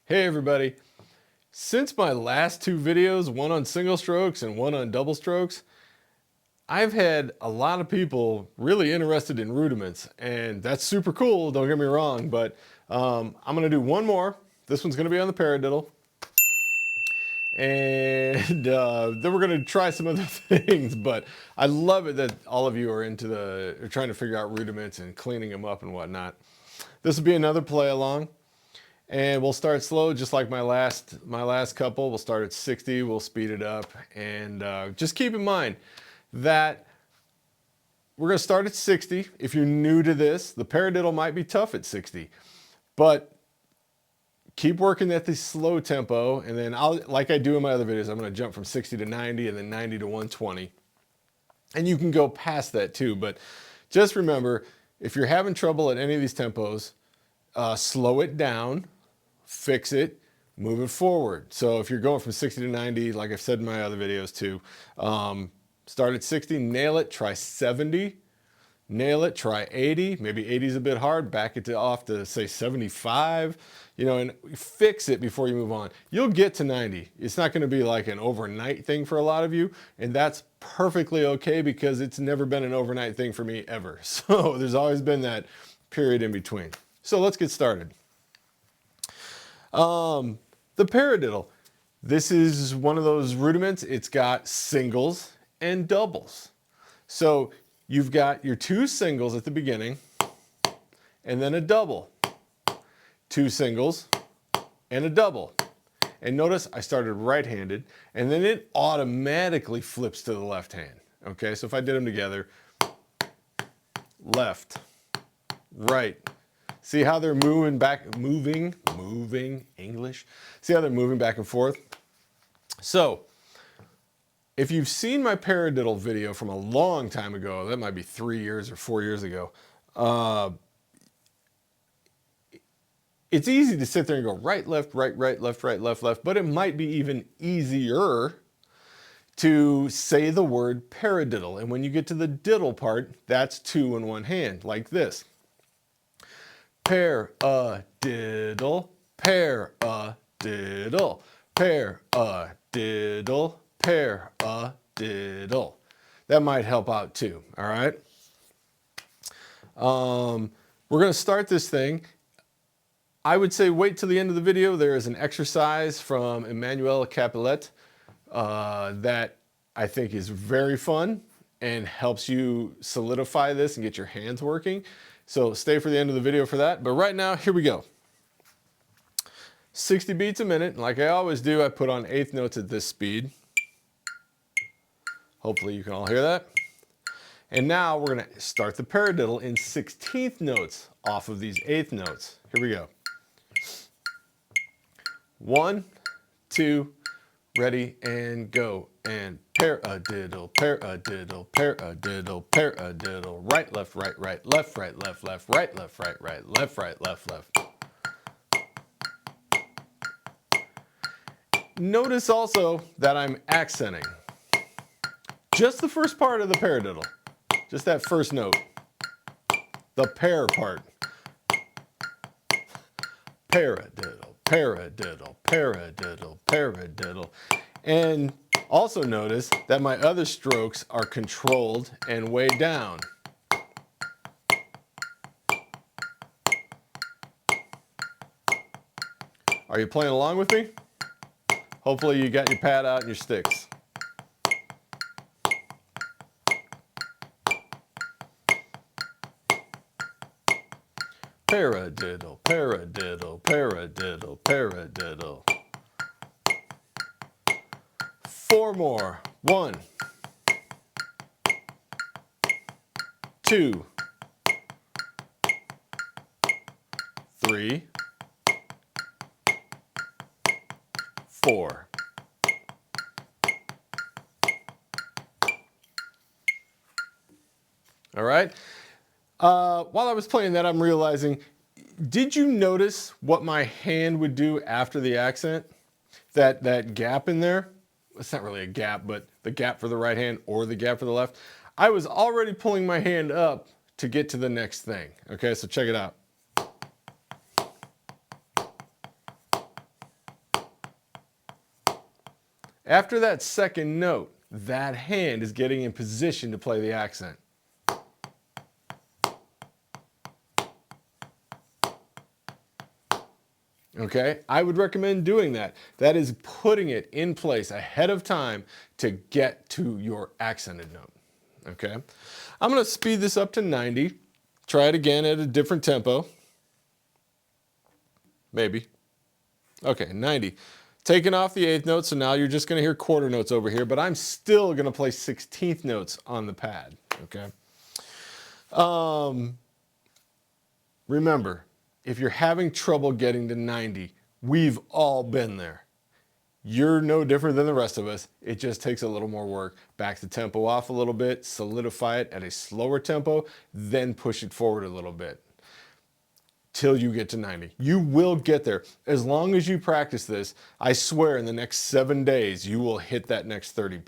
Hey everybody, since my last two videos, one on single strokes and one on double strokes, I've had a lot of people really interested in rudiments, and that's super cool, don't get me wrong, but I'm gonna do one more. This one's gonna be on the paradiddle, and then we're gonna try some other things, but I love it that all of you are trying to figure out rudiments and cleaning them up and whatnot. This will be another play along. And we'll start slow, just like my last couple. We'll start at 60, we'll speed it up, and just keep in mind that we're gonna start at 60. If you're new to this, the paradiddle might be tough at 60, but keep working at the slow tempo, and then like I do in my other videos, I'm gonna jump from 60 to 90 and then 90 to 120. And you can go past that too, but just remember, if you're having trouble at any of these tempos, slow it down, fix it, move it forward. So if you're going from 60 to 90, like I've said in my other videos too, start at 60, nail it, try 70, nail it, try 80, maybe 80 is a bit hard, back it off to say 75, and fix it before you move on. You'll get to 90. It's not gonna be like an overnight thing for a lot of you, and that's perfectly okay because it's never been an overnight thing for me ever. So there's always been that period in between. So let's get started. The paradiddle. This is one of those rudiments. It's got singles and doubles. So you've got your two singles at the beginning and then a double. Two singles and a double. And notice I started right-handed and then it automatically flips to the left hand. Okay, so if I did them together, left, right. See how they're moving back, moving, English. See how they're moving back and forth? So, if you've seen my paradiddle video from a long time ago, that might be 3 years or 4 years ago, it's easy to sit there and go right, left, right, left, left, but it might be even easier to say the word paradiddle. And when you get to the diddle part, that's two in one hand, like this. Paradiddle, paradiddle, paradiddle, paradiddle. That might help out too, all right? We're gonna start this thing. I would say wait till the end of the video. There is an exercise from Emmanuel Capelet that I think is very fun and helps you solidify this and get your hands working. So stay for the end of the video for that. But right now, here we go. 60 beats a minute. Like I always do, I put on eighth notes at this speed. Hopefully you can all hear that. And now we're gonna start the paradiddle in 16th notes off of these eighth notes. Here we go. 1, 2, ready and go. And paradiddle, paradiddle, paradiddle, paradiddle. Right, left, right, left, right, left, right, left, right, left, left. Notice also that I'm accenting. Just the first part of the paradiddle. Just that first note. The par part. Paradiddle, paradiddle, paradiddle, paradiddle. And also notice that my other strokes are controlled and way down. Are you playing along with me? Hopefully you got your pad out and your sticks. Paradiddle, paradiddle, paradiddle, paradiddle. 4 more. 1, 2, 3, 4. All right. While I was playing that, I'm realizing, did you notice what my hand would do after the accent? That gap in there? It's not really a gap, but the gap for the right hand or the gap for the left. I was already pulling my hand up to get to the next thing. Okay, so check it out. After that second note, that hand is getting in position to play the accent. Okay, I would recommend doing that. That is putting it in place ahead of time to get to your accented note. Okay, I'm going to speed this up to 90. Try it again at a different tempo. Maybe. Okay, 90. Taking off the 8th note, so now you're just going to hear quarter notes over here, but I'm still going to play 16th notes on the pad. Okay. Remember, if you're having trouble getting to 90, we've all been there. You're no different than the rest of us. It just takes a little more work. Back the tempo off a little bit, solidify it at a slower tempo, then push it forward a little bit till you get to 90. You will get there. As long as you practice this, I swear in the next 7 days, you will hit that next 30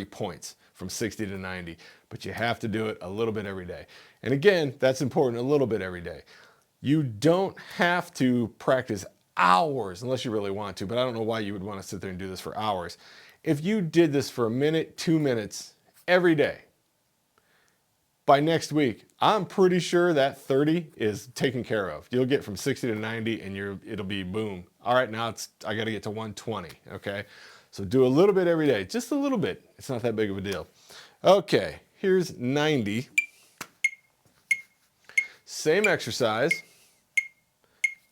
points from 60 to 90. But you have to do it a little bit every day. And again, that's important, a little bit every day. You don't have to practice hours unless you really want to, but I don't know why you would want to sit there and do this for hours. If you did this for a minute, 2 minutes every day, by next week, I'm pretty sure that 30 is taken care of. You'll get from 60 to 90 and it'll be boom. All right, now I got to get to 120, okay? So do a little bit every day, just a little bit. It's not that big of a deal. Okay, here's 90. Same exercise.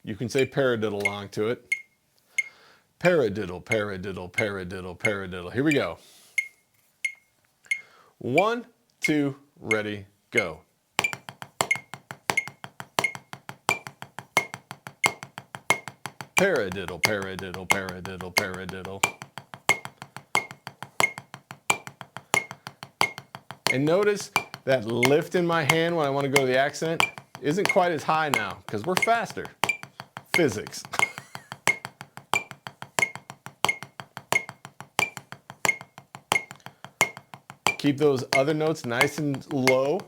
You can say paradiddle along to it. Paradiddle, paradiddle, paradiddle, paradiddle. Here we go. 1, 2, ready, go. Paradiddle, paradiddle, paradiddle, paradiddle. And notice that lift in my hand when I want to go to the accent isn't quite as high now because we're faster. Physics. Keep those other notes nice and low,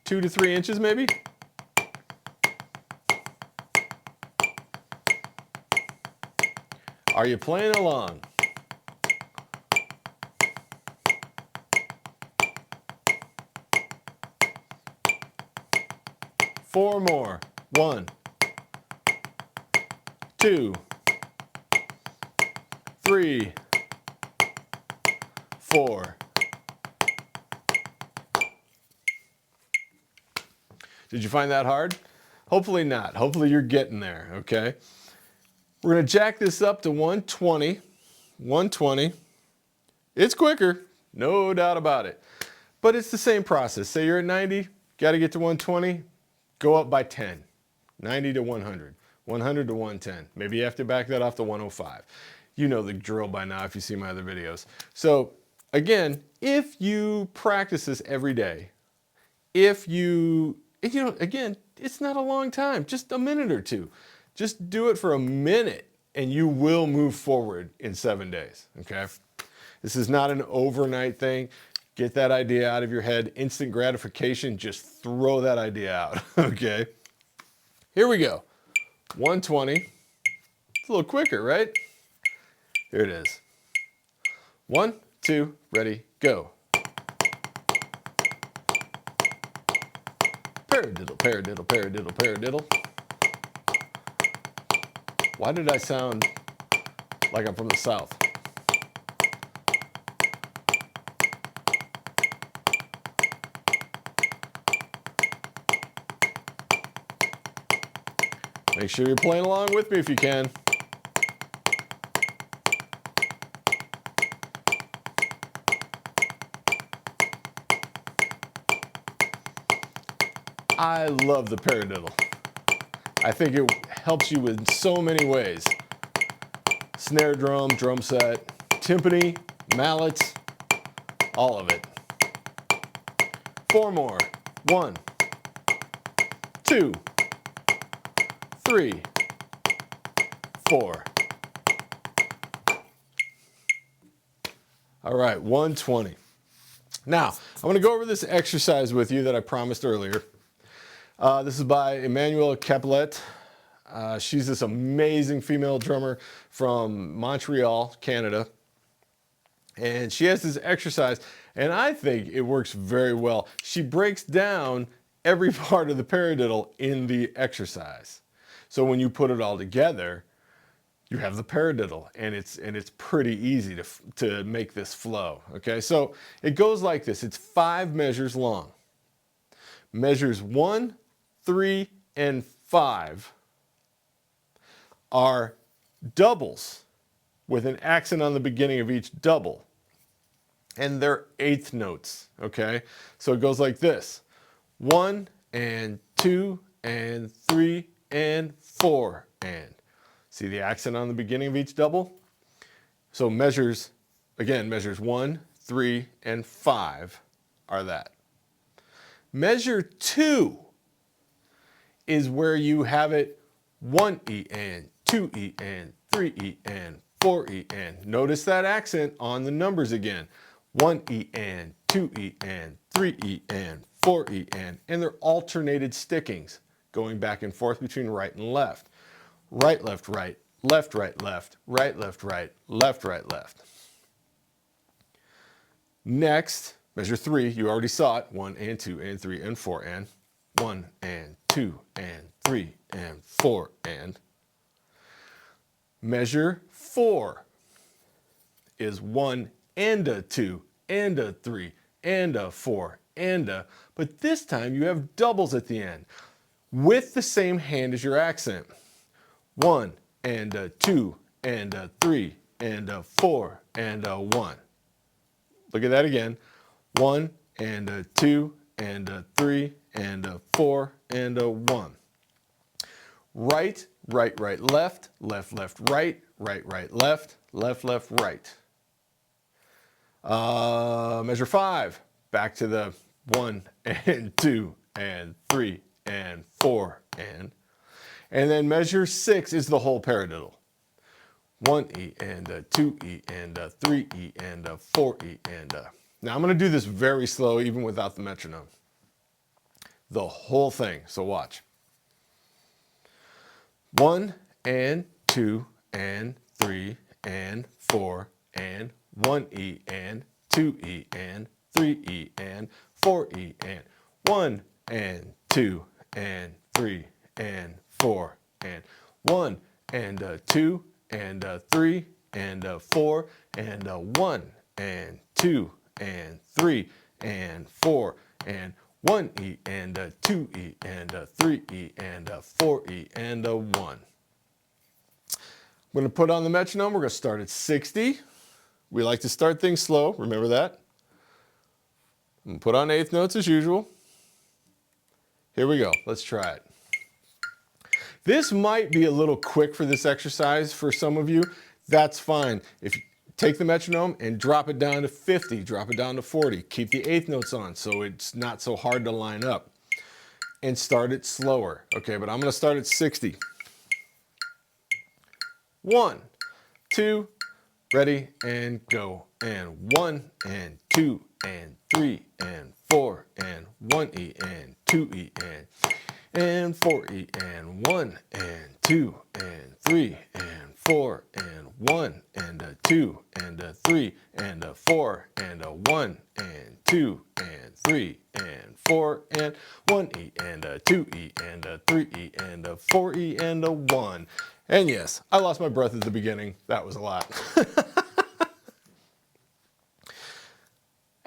2 to 3 inches maybe. Are you playing along? Four more. 1, 2, 3, 4. Did you find that hard? Hopefully not. Hopefully you're getting there, okay? We're going to jack this up to 120. 120. It's quicker, no doubt about it. But it's the same process. Say you're at 90, got to get to 120, go up by 10. 90 to 100. 100 to 110. Maybe you have to back that off to 105. You know the drill by now if you see my other videos. So again, if you practice this every day, again, it's not a long time, just a minute or two. Just do it for a minute and you will move forward in 7 days, okay? This is not an overnight thing. Get that idea out of your head. Instant gratification, just throw that idea out, okay? Here we go. 120. It's a little quicker, right? Here it is. 1, 2, ready, go. Paradiddle, paradiddle, paradiddle, paradiddle. Why did I sound like I'm from the South? Make sure you're playing along with me if you can. I love the paradiddle. I think it helps you in so many ways. Snare drum, drum set, timpani, mallets, all of it. 4 more. 1, 2, 3, 4. All right, 120. Now, I want to go over this exercise with you that I promised earlier. This is by Emmanuel Capelet. She's this amazing female drummer from Montreal, Canada. And she has this exercise, and I think it works very well. She breaks down every part of the paradiddle in the exercise. So when you put it all together, you have the paradiddle, and it's pretty easy to make this flow. Okay, so it goes like this. It's 5 measures long. Measures 1, 3, and 5 are doubles with an accent on the beginning of each double. And they're 8th notes, okay? So it goes like this. 1 and 2 and 3 and 4 and. See the accent on the beginning of each double? So measures 1, 3, and 5 are that. Measure 2 is where you have it 1E and 2E and 3E and 4E and. Notice that accent on the numbers again. 1E and 2E and 3E and 4E and they're alternated stickings going back and forth between right and left. Right, left, right, left, right, left, right, left, right, left, right, left. Next, measure 3, you already saw it. 1 and 2 and 3 and 4 and. 1 and 2 and 3 and 4 and. Measure 4 is 1 and a 2 and a 3 and a 4 and a, but this time you have doubles at the end with the same hand as your accent. 1 and a 2 and a 3 and a 4 and a 1. Look at that again. 1 and a 2 and a 3 and a 4 and a 1. Right, right, right, left, left, left, right, right, right, left, left, left, right. Measure 5, back to the 1 and 2 and 3 and 4 and then measure 6 is the whole paradiddle. 1E and a 2E and a 3E and a 4E and a. Now I'm going to do this very slow even without the metronome. The whole thing, so watch. 1 and 2 and 3 and 4 and 1E and 2E and 3E and 4E and 1 and 2 and 3 and 4 and 1 and a 2 and a 3 and a 4 and a 1 and 2 and 3 and 4 and 1E and a 2E and a 3E and a 4E and a 1. I'm going to put on the metronome. We're going to start at 60. We like to start things slow. Remember that. I'm going to put on 8th notes as usual. Here we go. Let's try it. This might be a little quick for this exercise for some of you. That's fine. If you take the metronome and drop it down to 50, drop it down to 40. Keep the 8th notes on so it's not so hard to line up. And start it slower. Okay, but I'm going to start at 60. 1, 2, ready, and go. And 1 and 2 and 3 and 4 and 1E and 2E and 4E and 1 and 2 and 3 and 4 and 1 and a 2 and a 3 and a 4 and a 1 and 2 and 3 and 4 and 1E and a 2E and a 3E and a 4E and a 1. And yes, I lost my breath at the beginning. That was a lot.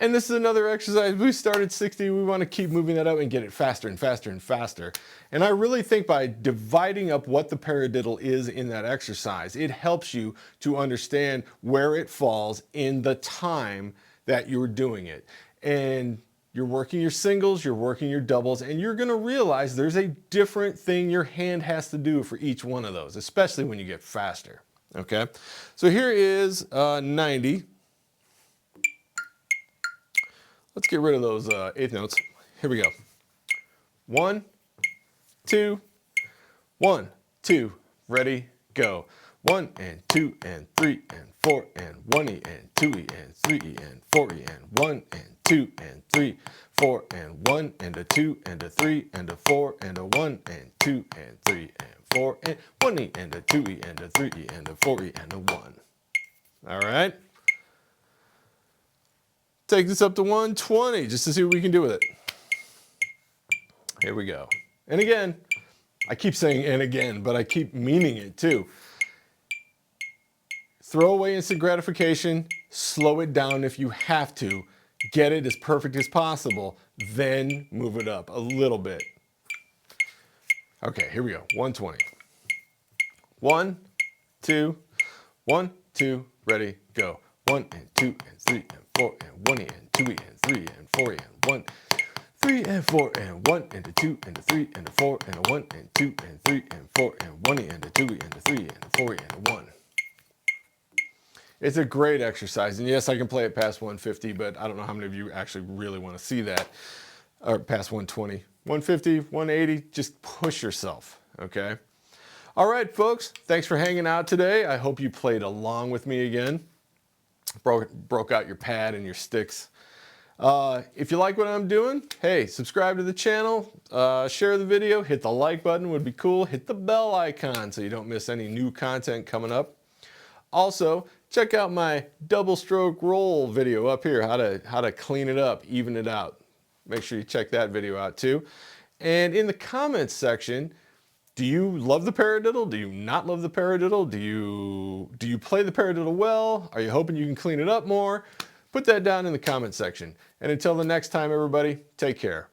And this is another exercise. We started 60. We want to keep moving that up and get it faster and faster and faster. And I really think by dividing up what the paradiddle is in that exercise, it helps you to understand where it falls in the time that you're doing it. And you're working your singles, you're working your doubles, and you're going to realize there's a different thing your hand has to do for each one of those, especially when you get faster. Okay? So here is 90. Let's get rid of those 8th notes. Here we go. 1, 2, 1, 2, ready, go. 1 and 2 and 3 and 4 and 1E and 2E and 3E and 4E and 1 and 2 and 3, 4 and 1 and a 2 and a 3 and a 4 and a 1 and 2 and 3 and 4 and 1E and a 2E and a 3E and a 4E and a 1. All right. Take this up to 120 just to see what we can do with it. Here we go. And again, I keep saying and again, but I keep meaning it too. Throw away instant gratification, slow it down if you have to, get it as perfect as possible, then move it up a little bit. Okay, here we go, 120. 1, 2, 1, 2, ready, go. 1 and 2 and 3 and 4 and 1 and 2 and 3 and 4 and 1. 3 and 4 and 1 and a 2 and a 3 and a 4 and a 1 and 2 and 3 and 4 and 1 and a 2 and a 3 and a 4 and a 1. It's a great exercise, and yes, I can play it past 150, but I don't know how many of you actually really want to see that, or past 120. 150, 180, just push yourself, okay? All right, folks, thanks for hanging out today. I hope you played along with me again. Broke out your pad and your sticks. If you like what I'm doing, hey, subscribe to the channel, share the video, hit the like button would be cool, hit the bell icon so you don't miss any new content coming up. Also, check out my double stroke roll video up here, how to clean it up, even it out. Make sure you check that video out too. And in the comments section, do you love the paradiddle? Do you not love the paradiddle? Do you play the paradiddle well? Are you hoping you can clean it up more? Put that down in the comment section. And until the next time, everybody, take care.